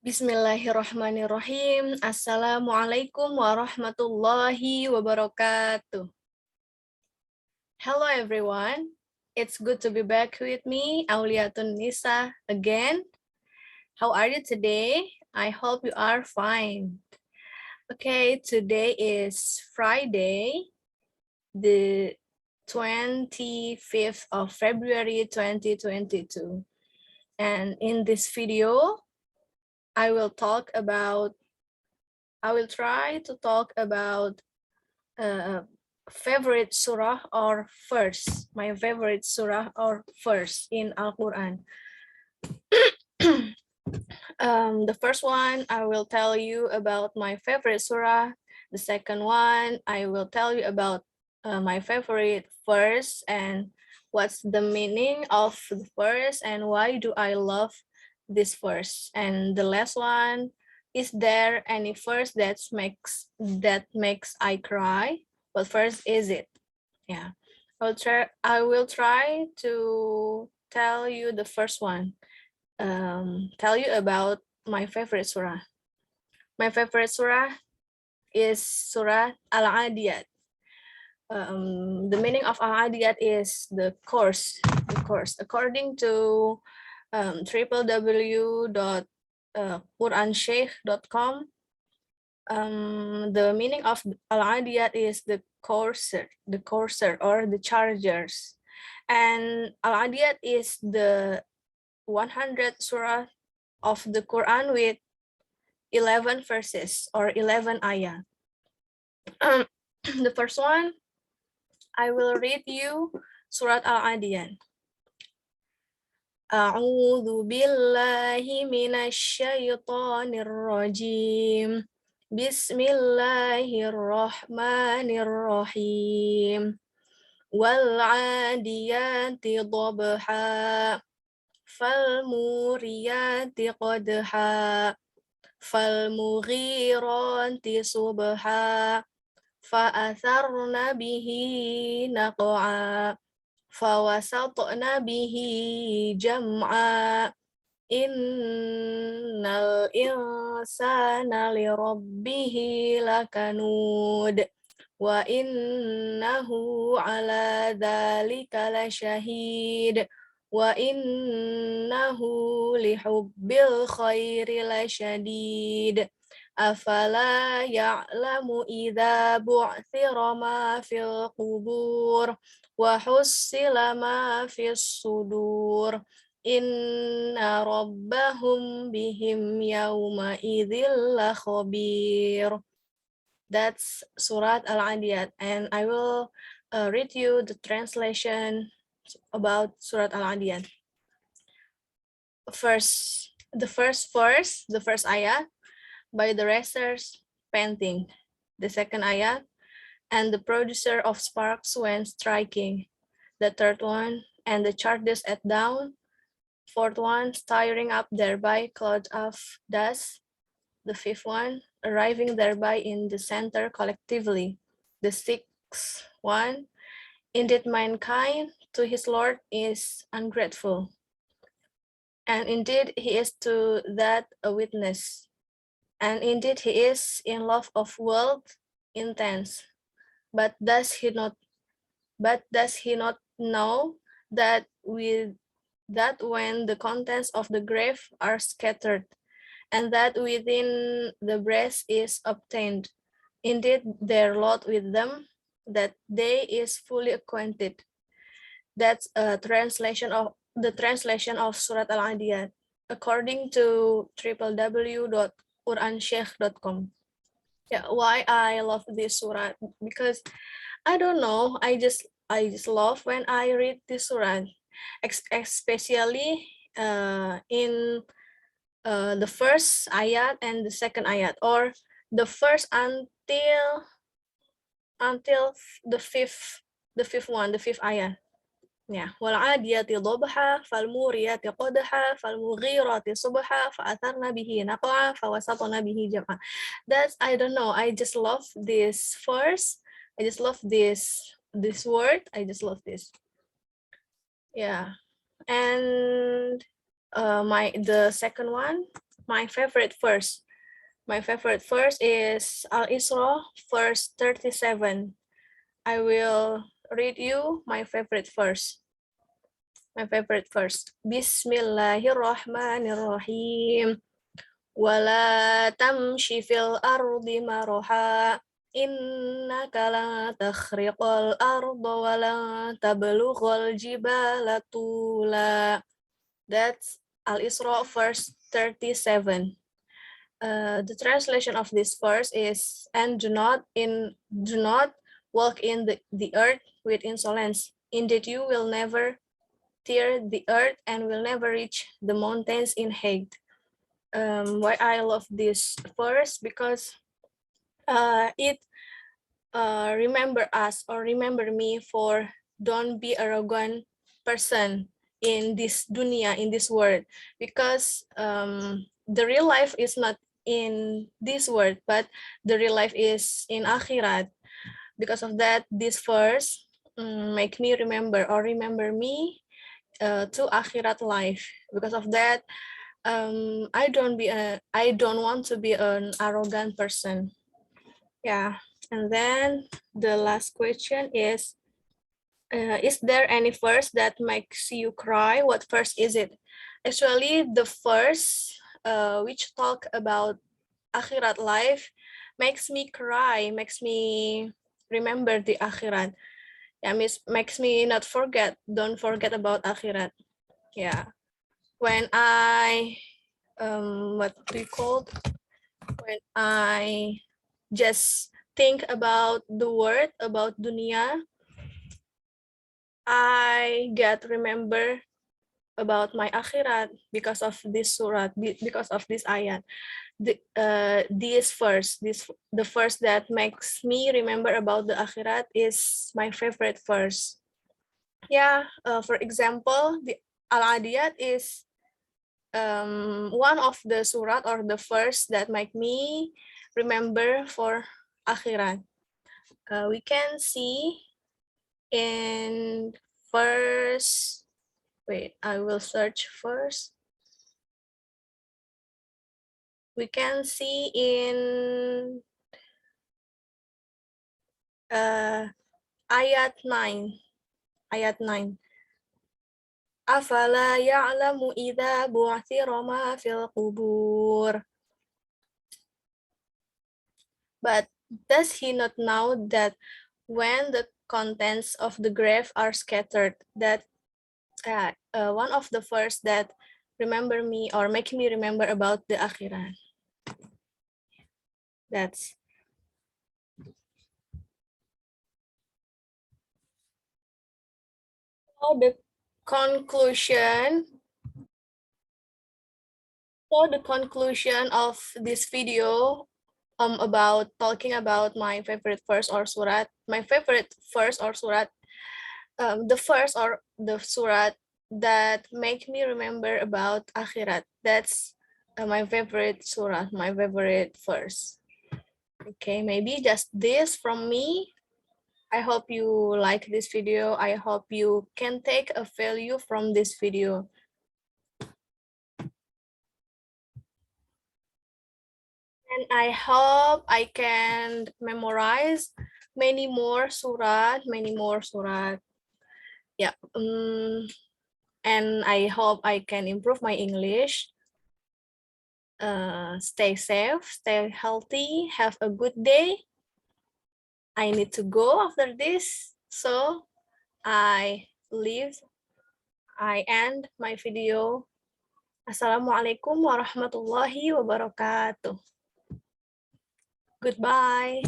Bismillahirrahmanirrahim. Assalamualaikum warahmatullahi wabarakatuh. Hello everyone. It's good to be back with me, Auliatunnisa, again. How are you today? I hope you are fine. Okay, today is Friday, the 25th of February 2022. And in this video, I will try to talk about favorite surah or verse, my favorite surah or verse in Al-Quran. The first one, I will tell you about my favorite surah. The second one, I will tell you about my favorite verse and what's the meaning of the verse and why do I love this verse. And the last one, is there any verse that makes I cry? What verse is it? Yeah, I will try to tell you the first one. Tell you about my favorite surah. My favorite surah is Surah Al-Adiyat. The meaning of Al-Adiyat is the course. According to www.quransheikh.com, the meaning of Al-Adiyat is the courser or the chargers. And Al-Adiyat is the 100 surah of the Quran with 11 verses or 11 ayah. The first one, I will read you Surat Al-Adiyat. A'udzu billahi minasyaitonir rajim. Bismillahirrahmanirrahim. Wal-'adiyati dhabha. Fal-muriyati qadha. Fal-mughirati subha. Fa'atharna bihi naq'a. Fawasatna bihi jam'a. Innal insana lirabbihi lakanud. Wa innahu ala dhalika lasyahid. Wa innahu lihubbil khairi lasyadid. Afala ya'lamu idza bu'thira ma fil qubur wa hussila ma fis sudur. Inna rabbahum bihim yawma idzil lakhabir. That's Surat Al-Adiyat, and I will read you the translation about Surat Al-Adiyat. The first verse, the first ayah, by the racers panting. The second ayah, and the producer of sparks when striking. The third one, and the charges at dawn. Fourth one, stirring up thereby clouds of dust. The fifth one, arriving thereby in the center collectively. The sixth one, indeed mankind to his Lord is ungrateful. And indeed he is to that a witness. And indeed he is in love of wealth intense. But does he not know that when the contents of the grave are scattered, and that within the breast is obtained, indeed their lot with them, that they is fully acquainted. That's a translation of Surat Al-Adiyat according to www.quransheikh.com. Yeah, why I love this surah? Because I don't know, I just love when I read this surah, especially in the first ayat and the second ayat, or the first until the fifth ayat. Yeah, wal-'adiyati dhabha, fal-muriyati qadha, fal-mughirati subha, fa'atharna bihi naq'a, fawasatna bihi jam'a. That's, I don't know, I just love this verse. I just love this word. I just love this. Yeah, and the second one, my favorite verse. My favorite verse is Al-Isra, verse 37. I will read you my favorite verse. My favorite verse. Bismillahirrahmanirrahim. Wala tamshi fil ardi maraha. Innaka la takhriqal arda wa la tablughal jibala tula. That's Al-Isra verse 37. The translation of this verse is, and do not walk in the earth with insolence. Indeed, you will never tear the earth and will never reach the mountains in height. Why I love this verse? Because it remember us or remember me for don't be arrogant person in this dunya, in this world, because the real life is not in this world, but the real life is in akhirat. Because of that, this verse make me remember or remember me to akhirat life. Because of that, I don't want to be an arrogant person. Yeah. And then the last question is there any verse that makes you cry? What verse is it? Actually, the verse which talk about akhirat life makes me cry, makes me remember the akhirat. Yeah, makes me don't forget about akhirat. Yeah. When I what do you call it? When I just think about the word about dunia, I get remember about my akhirat because of this surah, because of this ayat. This verse, the verse that makes me remember about the akhirat is my favorite verse. Yeah, for example, the Al-Adiyat is one of the surat or the verse that make me remember for akhirat. We can see in verse, wait, I will search first. We can see in ayat 9. Ayat 9. Afala ya'lamu idza bu'thira ma fil qubur. But does he not know that when the contents of the grave are scattered, that one of the verse that remember me or make me remember about the akhirat. That's so the conclusion. So the conclusion of this video about talking about my favorite verse or surat. My favorite verse or surat, the verse or the surat that make me remember about akhirat. That's my favorite surah, my favorite verse. Okay, maybe just this from me. I hope you like this video. I hope you can take a value from this video. And I hope I can memorize many more surat. Yeah. And I hope I can improve my English. Stay safe, stay healthy, have a good day. I need to go after this. So I end my video. Assalamualaikum warahmatullahi wabarakatuh. Goodbye.